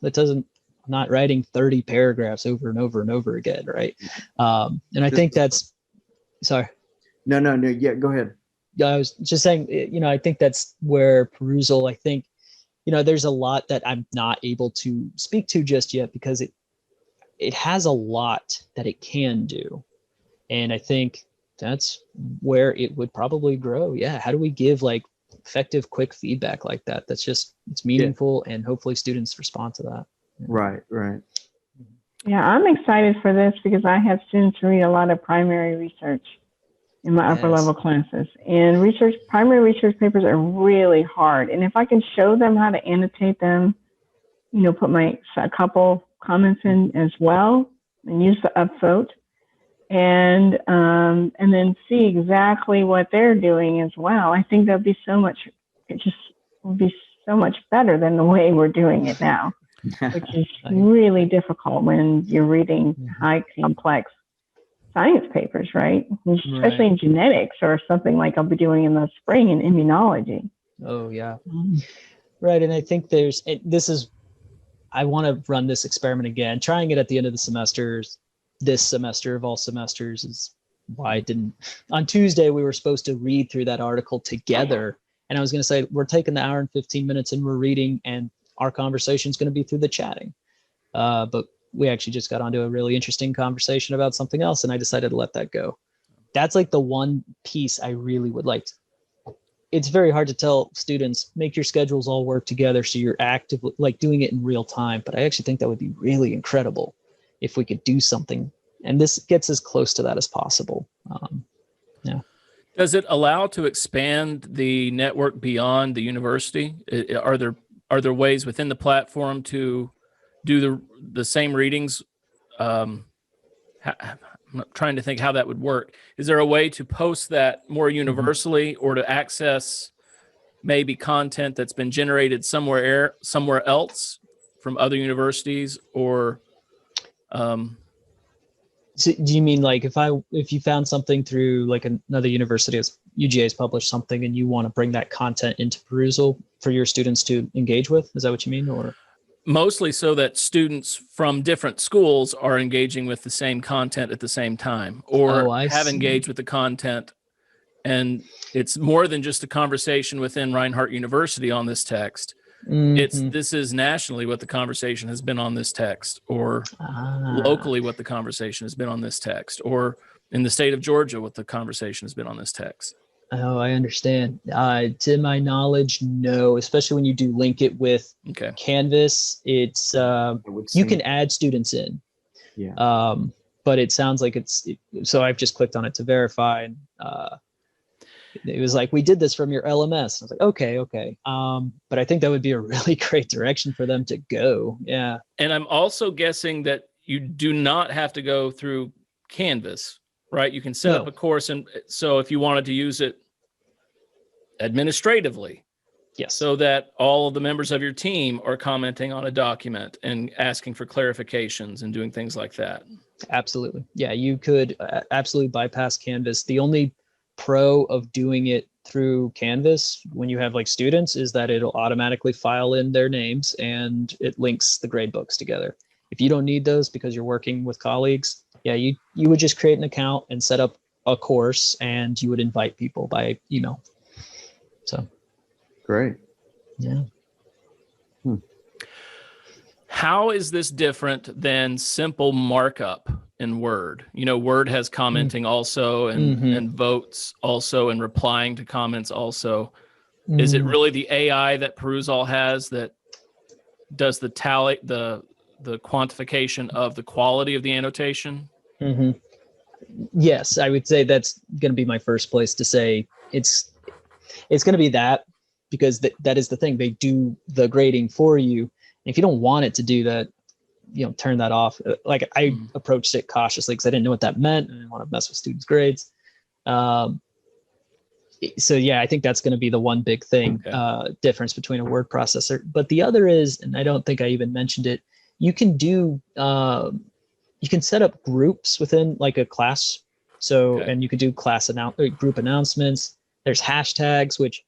That doesn't, I'm not writing 30 paragraphs over and over and over again. Right. And I think that's, sorry. No. Yeah, go ahead. I was just saying, I think that's where Perusall, I think, there's a lot that I'm not able to speak to just yet because it has a lot that it can do. And I think that's where it would probably grow. Yeah. How do we give like effective, quick feedback like that? That's just, it's meaningful and hopefully students respond to that. Right. Yeah, I'm excited for this because I have students read a lot of primary research in my upper level classes, and primary research papers are really hard. And if I can show them how to annotate them, put a couple comments in as well and use the upvote, and then see exactly what they're doing as well, I think it just would be so much better than the way we're doing it now, which is really difficult when you're reading high complex science papers, right? Especially in genetics or something like I'll be doing in the spring in immunology. Oh, yeah. Right. And I think I want to run this experiment again. Trying it at the end of the semester, this semester of all semesters, is why I didn't. On Tuesday, we were supposed to read through that article together. And I was going to say, we're taking the hour and 15 minutes and we're reading, and our conversation is going to be through the chatting. But we actually just got onto a really interesting conversation about something else, and I decided to let that go. That's like the one piece I really would like to. It's very hard to tell students, make your schedules all work together so you're actively like doing it in real time. But I actually think that would be really incredible if we could do something. And this gets as close to that as possible. Does it allow to expand the network beyond the university? Are there ways within the platform to do the same readings? I'm trying to think how that would work. Is there a way to post that more universally, or to access maybe content that's been generated somewhere else from other universities? Or so do you mean like if you found something through like another university, as UGA's published something, and you want to bring that content into Perusall for your students to engage with? Is that what you mean? Or mostly so that students from different schools are engaging with the same content at the same time, or have engaged with the content, and it's more than just a conversation within Reinhardt University on this text, This is nationally what the conversation has been on this text, or locally what the conversation has been on this text, or in the state of Georgia what the conversation has been on this text. Oh, I understand. To my knowledge, no, especially when you do link it with Canvas, it's you can add students in. Yeah. But it sounds like so I've just clicked on it to verify, and it was like, we did this from your LMS. I was like, okay. But I think that would be a really great direction for them to go. Yeah. And I'm also guessing that you do not have to go through Canvas, right? You can set up a course. And so if you wanted to use it administratively, yes, so that all of the members of your team are commenting on a document and asking for clarifications and doing things like that. Absolutely. Yeah, you could absolutely bypass Canvas. The only pro of doing it through Canvas when you have like students is that it'll automatically file in their names and it links the grade books together. If you don't need those because you're working with colleagues, yeah, you would just create an account and set up a course, and you would invite people by email. So great. Yeah. How is this different than simple markup in Word? You know, Word has commenting also, and votes also, and replying to comments also. Is it really the AI that Perusall has that does the tally, the quantification of the quality of the annotation? Yes, I would say that's going to be my first place to say it's going to be that, because that is the thing. They do the grading for you. If you don't want it to do that, turn that off. Like I approached it cautiously because I didn't know what that meant, and I didn't want to mess with students' grades. So yeah, I think that's going to be the one big thing, difference between a word processor. But the other is, and I don't think I even mentioned it, you can do, you can set up groups within like a class. So, and you could do group announcements. There's hashtags, which,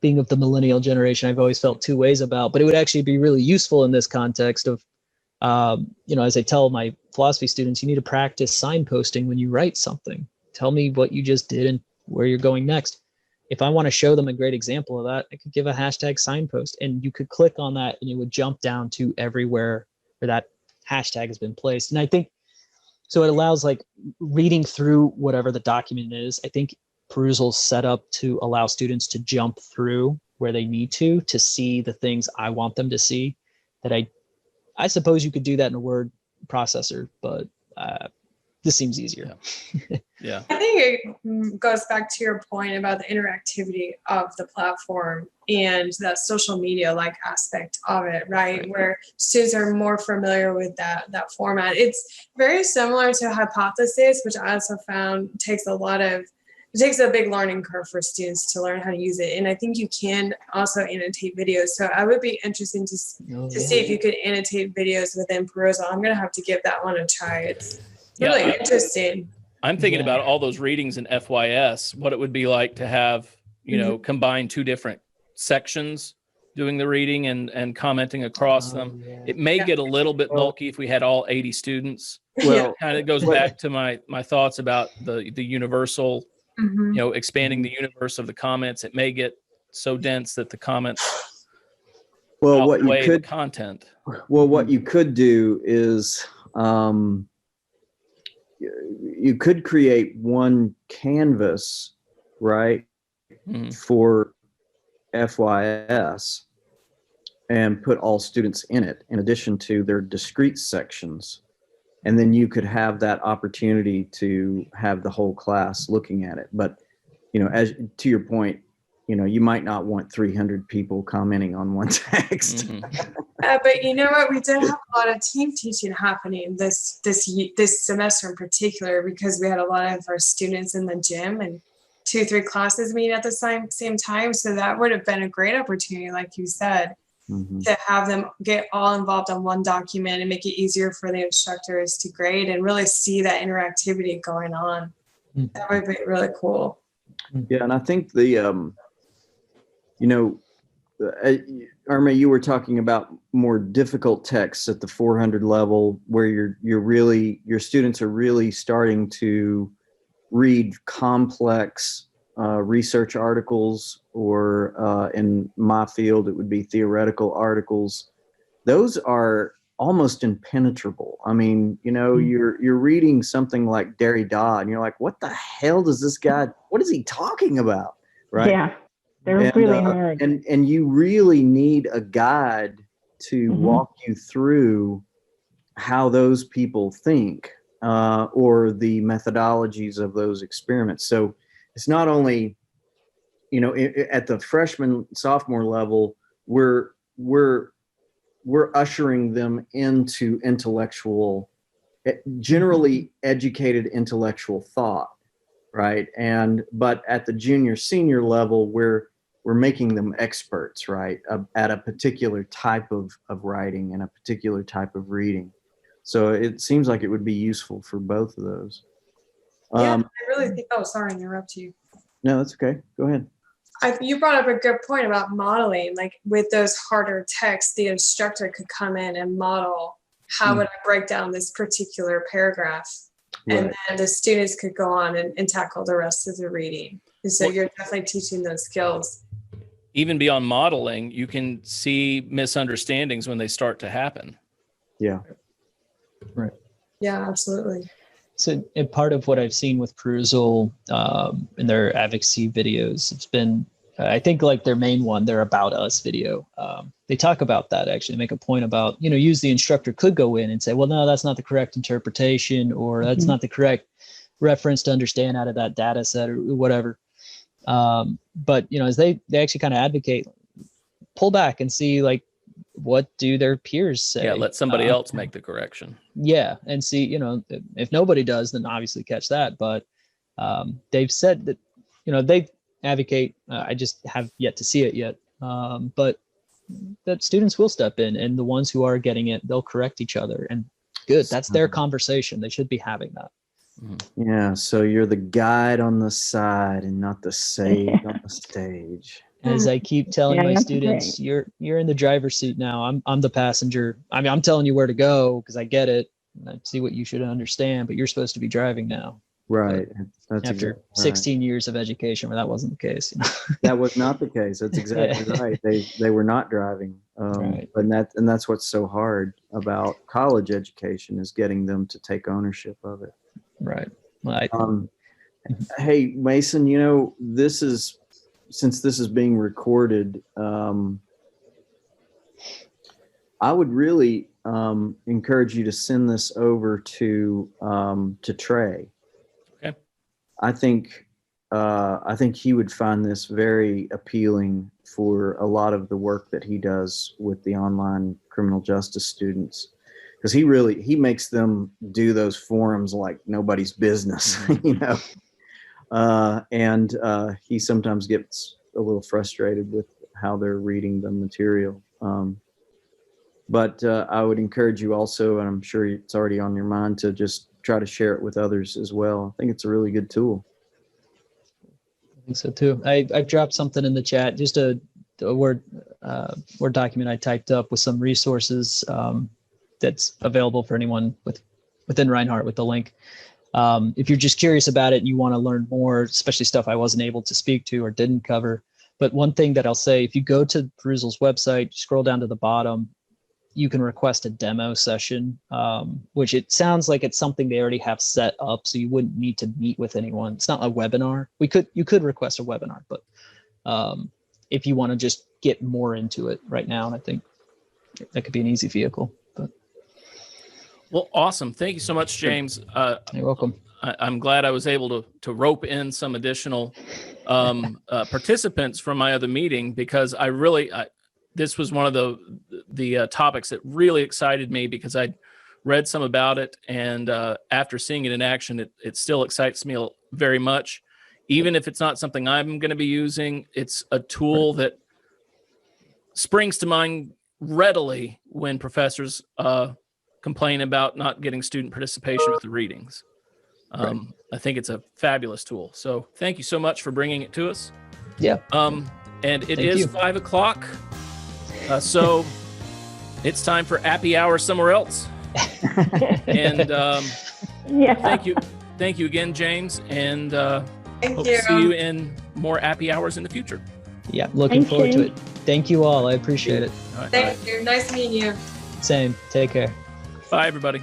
being of the millennial generation, I've always felt two ways about, but it would actually be really useful in this context of, as I tell my philosophy students, you need to practice signposting when you write something. Tell me what you just did and where you're going next. If I want to show them a great example of that, I could give a hashtag signpost, and you could click on that and it would jump down to everywhere where that hashtag has been placed. And I think, so it allows like reading through whatever the document is. I think Perusall's set up to allow students to jump through where they need to see the things I want them to see. That I suppose you could do that in a word processor, but this seems easier. Yeah. I think it goes back to your point about the interactivity of the platform and that social media like aspect of it, right? Where students are more familiar with that format. It's very similar to Hypothesis, which I also found takes a big learning curve for students to learn how to use it. And I think you can also annotate videos. So I would be interested to see if you could annotate videos within Perusall. I'm going to have to give that one a try. It's really interesting. I'm thinking about all those readings in FYS, what it would be like to have, combine two different sections doing the reading and commenting across them. Yeah. It may get a little bit bulky if we had all 80 students. Well, it kind of goes back to my thoughts about the universal, expanding the universe of the comments. It may get so dense that the comments outweigh the content. Well, what you could do is you could create one canvas, right, for FYS and put all students in it in addition to their discrete sections. And then you could have that opportunity to have the whole class looking at it. But, as to your point, you might not want 300 people commenting on one text. But you know what? We did have a lot of team teaching happening this semester in particular, because we had a lot of our students in the gym and 2-3 classes meeting at the same time. So that would have been a great opportunity, like you said, to have them get all involved on one document and make it easier for the instructors to grade and really see that interactivity going on. That would be really cool. Yeah, and I think Irma, you were talking about more difficult texts at the 400 level, where your students are really starting to read complex research articles, or in my field, it would be theoretical articles. Those are almost impenetrable. I mean, you're reading something like Derrida, and you're like, what the hell does this guy? What is he talking about? Right? Yeah, they're really hard. And you really need a guide to walk you through how those people think, or the methodologies of those experiments. So it's not only, at the freshman, sophomore level, we're ushering them into generally educated intellectual thought, right? But at the junior, senior level, we're making them experts, right, at a particular type of writing and a particular type of reading. So it seems like it would be useful for both of those. Yeah, I really think. Oh, sorry, interrupt you. No, that's okay. Go ahead. You brought up a good point about modeling. Like with those harder texts, the instructor could come in and model how would I break down this particular paragraph, and then the students could go on and tackle the rest of the reading. And so you're definitely teaching those skills. Even beyond modeling, you can see misunderstandings when they start to happen. Yeah. Right. Yeah, absolutely. So, and part of what I've seen with Perusall in their advocacy videos, it's been, I think like their main one, their About Us video. They talk about that, actually make a point about, use the instructor could go in and say, well, no, that's not the correct interpretation, or that's not the correct reference to understand out of that data set, or whatever. But, as they actually kind of advocate, pull back and see, like, what do their peers say? Yeah, let somebody else make the correction. Yeah, and see, if nobody does, then obviously catch that. But they've said that, they advocate. I just have yet to see it yet. But that students will step in, and the ones who are getting it, they'll correct each other. And good, that's their conversation. They should be having that. Yeah, so you're the guide on the side and not the sage on the stage. As I keep telling my students, you're in the driver's seat now. I'm the passenger. I mean, I'm telling you where to go because I get it. I see what you should understand, but you're supposed to be driving now. Right. That's after exactly 16 years of education, where that wasn't the case. That was not the case. That's exactly right. They were not driving. Right. And that's what's so hard about college education, is getting them to take ownership of it. Right. Well, hey, Mason, since this is being recorded, I would really encourage you to send this over to Trey. Okay. I think he would find this very appealing for a lot of the work that he does with the online criminal justice students, because he makes them do those forums like nobody's business, and he sometimes gets a little frustrated with how they're reading the material. But I would encourage you also, and I'm sure it's already on your mind, to just try to share it with others as well. I think it's a really good tool. I think so too. I've dropped something in the chat, just a Word document I typed up with some resources that's available for anyone within Reinhardt with the link. If you're just curious about it and you want to learn more, especially stuff I wasn't able to speak to or didn't cover. But one thing that I'll say, if you go to Perusall's website, scroll down to the bottom, you can request a demo session, which it sounds like it's something they already have set up, so you wouldn't need to meet with anyone. It's not a webinar. You could request a webinar, but if you want to just get more into it right now, and I think that could be an easy vehicle. But well, awesome. Thank you so much, James. You're welcome. I'm glad I was able to rope in some additional participants from my other meeting, because this was one of the topics that really excited me, because I read some about it, and after seeing it in action, it still excites me very much. Even if it's not something I'm going to be using, it's a tool that springs to mind readily when professors complain about not getting student participation with the readings. I think it's a fabulous tool. So thank you so much for bringing it to us. Yeah. And it is 5 o'clock. So it's time for Appy Hour somewhere else. And yeah. thank you again, James. And Thank Hope you. to see you in more Appy Hours in the future. Yeah, looking Thank forward to you. it. Thank you all. I appreciate it. All right. Thank you. Nice meeting you. Same. Take care. Bye, everybody.